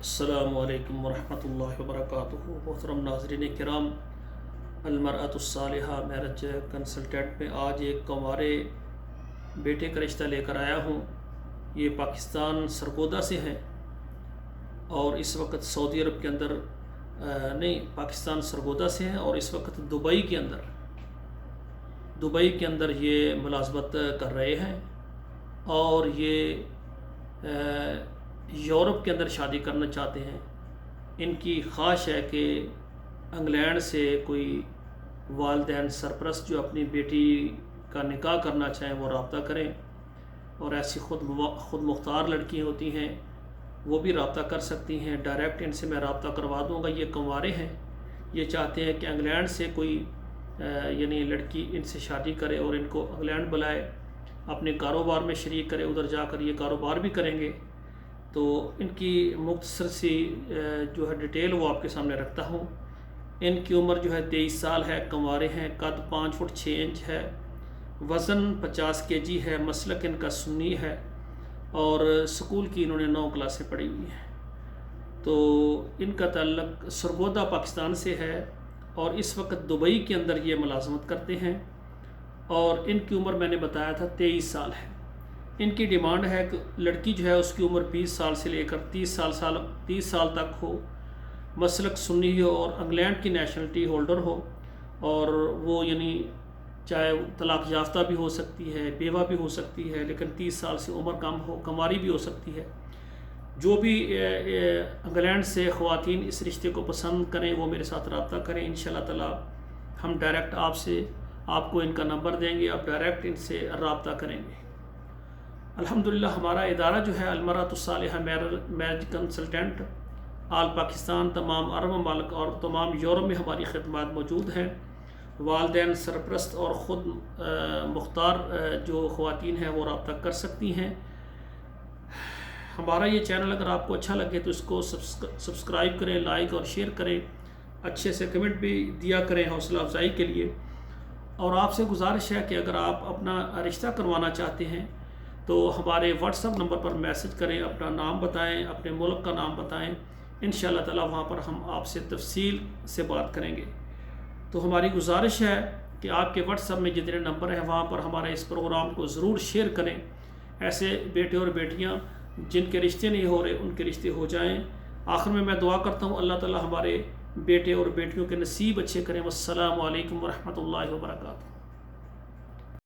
السلام علیکم ورحمۃ اللہ وبرکاتہ۔ محترم ناظرین کرام، المرأۃ الصالحہ میرج کنسلٹنٹ میں آج ایک کنوارے بیٹے کا رشتہ لے کر آیا ہوں۔ یہ پاکستان سرگودا سے ہیں اور اس وقت سعودی عرب کے اندر پاکستان سرگودا سے ہیں اور اس وقت دبئی کے اندر یہ ملازمت کر رہے ہیں اور یہ یورپ کے اندر شادی کرنا چاہتے ہیں۔ ان کی خواہش ہے کہ انگلینڈ سے کوئی والدین سرپرست جو اپنی بیٹی کا نکاح کرنا چاہیں وہ رابطہ کریں، اور ایسی خود مختار لڑکی ہوتی ہیں وہ بھی رابطہ کر سکتی ہیں۔ ڈائریکٹ ان سے میں رابطہ کروا دوں گا۔ یہ کنوارے ہیں، یہ چاہتے ہیں کہ انگلینڈ سے کوئی لڑکی ان سے شادی کرے اور ان کو انگلینڈ بلائے، اپنے کاروبار میں شریک کرے، ادھر جا کر یہ کاروبار بھی کریں گے۔ تو ان کی مختصر سی جو ہے ڈیٹیل وہ آپ کے سامنے رکھتا ہوں۔ ان کی عمر جو ہے 23 سال ہے، کنوارے ہیں، قد 5 فٹ 6 انچ ہے، وزن 50 kg ہے، مسلک ان کا سنی ہے اور سکول کی انہوں نے 9 کلاسیں پڑھی ہوئی ہیں۔ تو ان کا تعلق سرگودا پاکستان سے ہے اور اس وقت دبئی کے اندر یہ ملازمت کرتے ہیں، اور ان کی عمر میں نے بتایا تھا 23 سال ہے۔ ان کی ڈیمانڈ ہے کہ لڑکی جو ہے اس کی عمر 20 سال سے لے کر 30 سال تک ہو، مسلک سنی ہو اور انگلینڈ کی نیشنلٹی ہولڈر ہو، اور وہ چاہے طلاق یافتہ بھی ہو سکتی ہے، بیوہ بھی ہو سکتی ہے، لیکن 30 سال سے عمر کم ہو، کنواری بھی ہو سکتی ہے۔ جو بھی انگلینڈ سے خواتین اس رشتے کو پسند کریں وہ میرے ساتھ رابطہ کریں۔ انشاءاللہ تعالی ہم ڈائریکٹ آپ کو ان کا نمبر دیں گے، آپ ڈائریکٹ ان سے رابطہ کریں گے۔ الحمدللہ ہمارا ادارہ جو ہے المرأۃ الصالحہ میرج کنسلٹنٹ، آل پاکستان، تمام عرب ممالک اور تمام یورپ میں ہماری خدمات موجود ہیں۔ والدین سرپرست اور خود مختار جو خواتین ہیں وہ رابطہ کر سکتی ہیں۔ ہمارا یہ چینل اگر آپ کو اچھا لگے تو اس کو سبسکرائب کریں، لائک اور شیئر کریں، اچھے سے کمنٹ بھی دیا کریں حوصلہ افزائی کے لیے۔ اور آپ سے گزارش ہے کہ اگر آپ اپنا رشتہ کروانا چاہتے ہیں تو ہمارے واٹس ایپ نمبر پر میسج کریں، اپنا نام بتائیں، اپنے ملک کا نام بتائیں، انشاءاللہ تعالی وہاں پر ہم آپ سے تفصیل سے بات کریں گے۔ تو ہماری گزارش ہے کہ آپ کے واٹس ایپ میں جتنے نمبر ہیں وہاں پر ہمارے اس پروگرام کو ضرور شیئر کریں۔ ایسے بیٹے اور بیٹیاں جن کے رشتے نہیں ہو رہے ان کے رشتے ہو جائیں۔ آخر میں دعا کرتا ہوں اللہ تعالی ہمارے بیٹے اور بیٹیوں کے نصیب اچھے کریں۔ والسلام علیکم ورحمۃ اللہ وبرکاتہ۔